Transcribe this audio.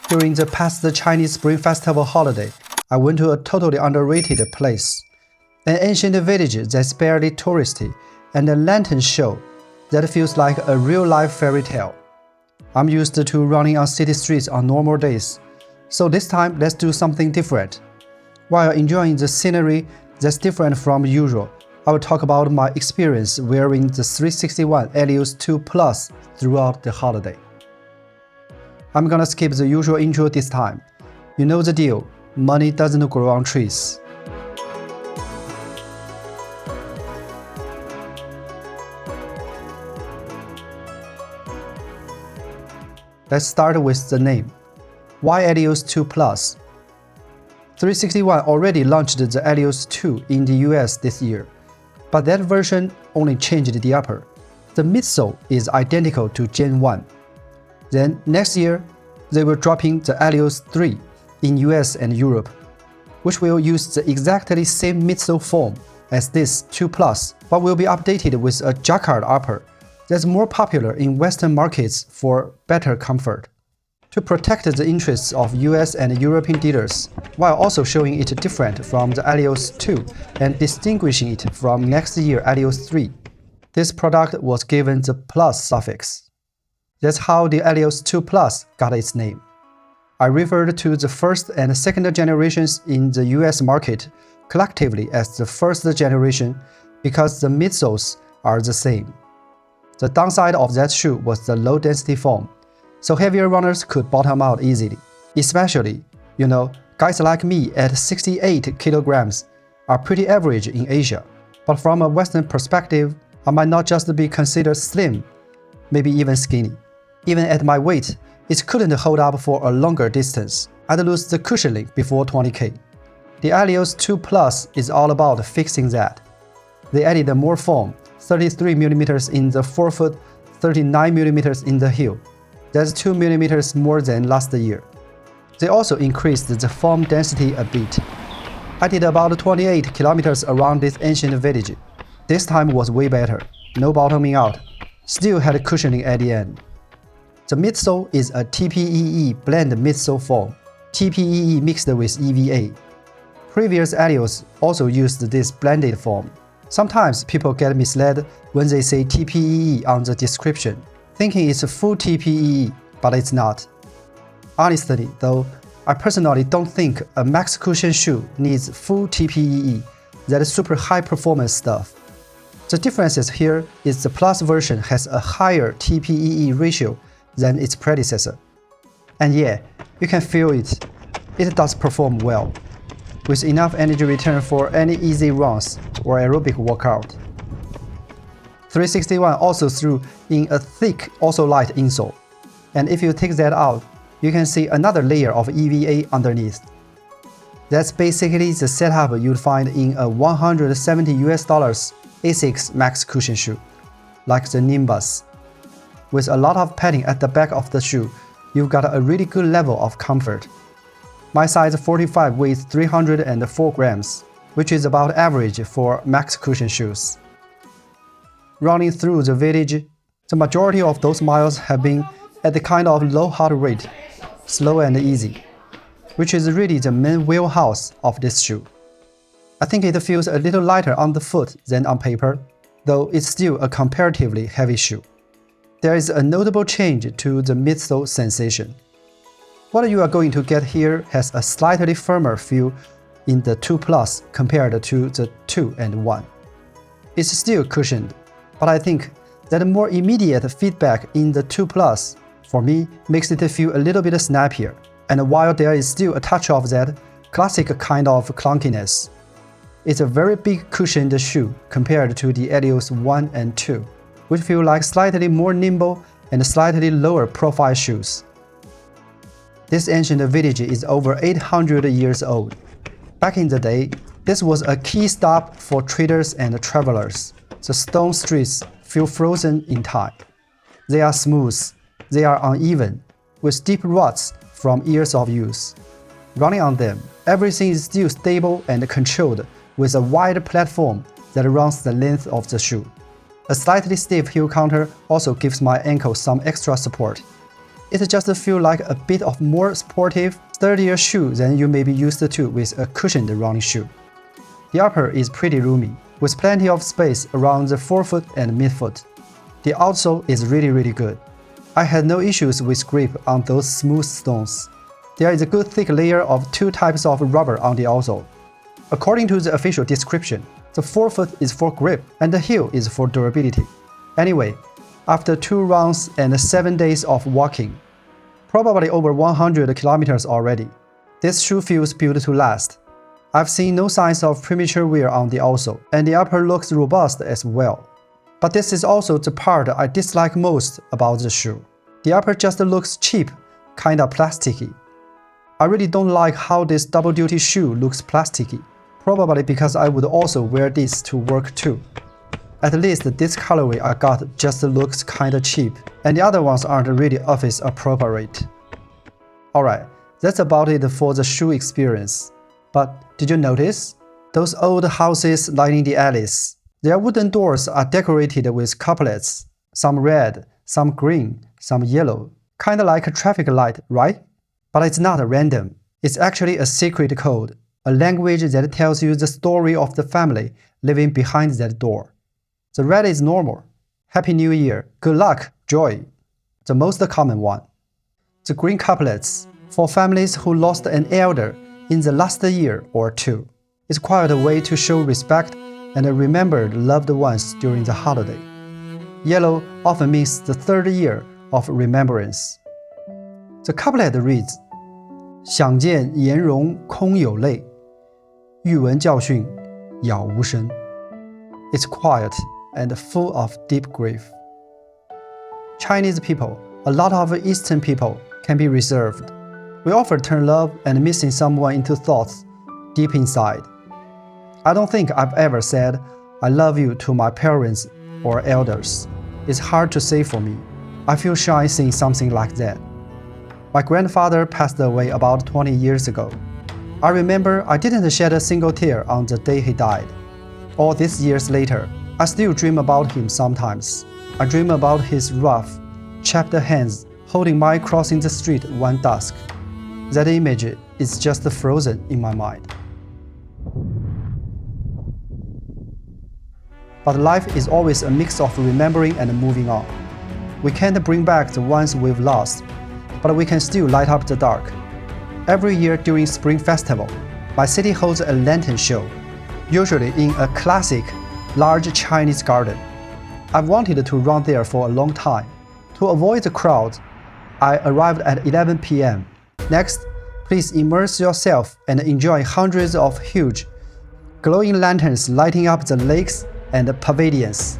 During the past Chinese Spring Festival holiday, I went to a totally underrated place. An ancient village that's barely touristy, and a lantern show that feels like a real-life fairy tale. I'm used to running on city streets on normal days, so this time let's do something different. While enjoying the scenery that's different from usual, I will talk about my experience wearing the 361 Eleos 2 Plus throughout the holiday. I'm gonna skip the usual intro this time. You know the deal, money doesn't grow on trees. Let's start with the name. Why Eleos 2 Plus? 361 already launched the Eleos 2 in the US this year, but that version only changed the upper. The midsole is identical to Gen 1. Then next year, they were dropping the Eleos 3 in US and Europe, which will use the exactly same midsole form as this 2 Plus, but will be updated with a jacquard upper that's more popular in Western markets for better comfort. To protect the interests of US and European dealers, while also showing it different from the Eleos 2 and distinguishing it from next year Eleos 3, this product was given the plus suffix. That's how the Eleos 2 Plus got its name. I referred to the first and second generations in the US market collectively as the first generation because the midsoles are the same. The downside of that shoe was the low density foam, so heavier runners could bottom out easily. Especially, guys like me at 68 kilograms are pretty average in Asia, but from a Western perspective, I might not just be considered slim, maybe even skinny. Even at my weight, it couldn't hold up for a longer distance. I'd lose the cushioning before 20K. The Eleos 2 Plus is all about fixing that. They added more foam, 33mm in the forefoot, 39mm in the heel. That's 2mm more than last year. They also increased the foam density a bit. I did about 28 kilometers around this ancient village. This time was way better, no bottoming out, still had cushioning at the end. The midsole is a TPEE blend midsole foam, TPEE mixed with EVA. Previous Eleos also used this blended foam. Sometimes people get misled when they say TPEE on the description, thinking it's a full TPEE, but it's not. Honestly though, I personally don't think a max cushion shoe needs full TPEE, that super high performance stuff. The difference here is the Plus version has a higher TPEE ratio than its predecessor. And yeah, you can feel it. It does perform well, with enough energy return for any easy runs or aerobic workout. 361 also threw in a thick, also light insole, and if you take that out, you can see another layer of EVA underneath. That's basically the setup you'd find in a $170 Asics Max cushion shoe, like the Nimbus. With a lot of padding at the back of the shoe, you've got a really good level of comfort. My size 45 weighs 304 grams, which is about average for max cushion shoes. Running through the village, the majority of those miles have been at the kind of low heart rate, slow and easy, which is really the main wheelhouse of this shoe. I think it feels a little lighter on the foot than on paper, though it's still a comparatively heavy shoe. There is a notable change to the midsole sensation. What you are going to get here has a slightly firmer feel in the 2 Plus compared to the 2 and 1. It's still cushioned, but I think that more immediate feedback in the 2 Plus, for me, makes it feel a little bit snappier, and while there is still a touch of that classic kind of clunkiness, it's a very big cushioned shoe compared to the Eleos 1 and 2, which feel like slightly more nimble and slightly lower profile shoes. This ancient village is over 800 years old. Back in the day, this was a key stop for traders and travelers. The stone streets feel frozen in time. They are smooth, they are uneven, with deep ruts from years of use. Running on them, everything is still stable and controlled with a wide platform that runs the length of the shoe. A slightly stiff heel counter also gives my ankle some extra support. It just feels like a bit of more sportive, sturdier shoe than you may be used to with a cushioned running shoe. The upper is pretty roomy, with plenty of space around the forefoot and midfoot. The outsole is really good. I had no issues with grip on those smooth stones. There is a good thick layer of 2 types of rubber on the outsole. According to the official description, the forefoot is for grip and the heel is for durability. Anyway, after 2 rounds and 7 days of walking, probably over 100 kilometers already, this shoe feels built to last. I've seen no signs of premature wear on the outsole, and the upper looks robust as well. But this is also the part I dislike most about the shoe. The upper just looks cheap, kinda plasticky. I really don't like how this double-duty shoe looks plasticky, probably because I would also wear this to work too. At least this colorway I got just looks kinda cheap, and the other ones aren't really office appropriate. Alright, that's about it for the shoe experience. But did you notice? Those old houses lining the alleys. Their wooden doors are decorated with couplets, some red, some green, some yellow. Kinda like a traffic light, right? But it's not random. It's actually a secret code, a language that tells you the story of the family living behind that door. The red is normal. Happy New Year, good luck, joy. The most common one. The green couplets, for families who lost an elder in the last year or two. It's quite a way to show respect and remember the loved ones during the holiday. Yellow often means the 3rd year of remembrance. The couplet reads, 想见颜容空有泪，欲闻教训杳无声. It's quiet and full of deep grief. Chinese people, a lot of Eastern people, can be reserved. We often turn love and missing someone into thoughts deep inside. I don't think I've ever said, I love you to my parents or elders. It's hard to say for me. I feel shy saying something like that. My grandfather passed away about 20 years ago. I remember I didn't shed a single tear on the day he died. All these years later, I still dream about him sometimes. I dream about his rough, chapped hands holding my crossing the street one dusk. That image is just frozen in my mind. But life is always a mix of remembering and moving on. We can't bring back the ones we've lost, but we can still light up the dark. Every year during Spring Festival, my city holds a lantern show, usually in a classic, large Chinese garden. I've wanted to run there for a long time. To avoid the crowd, I arrived at 11 p.m. Next, please immerse yourself and enjoy hundreds of huge, glowing lanterns lighting up the lakes and pavilions.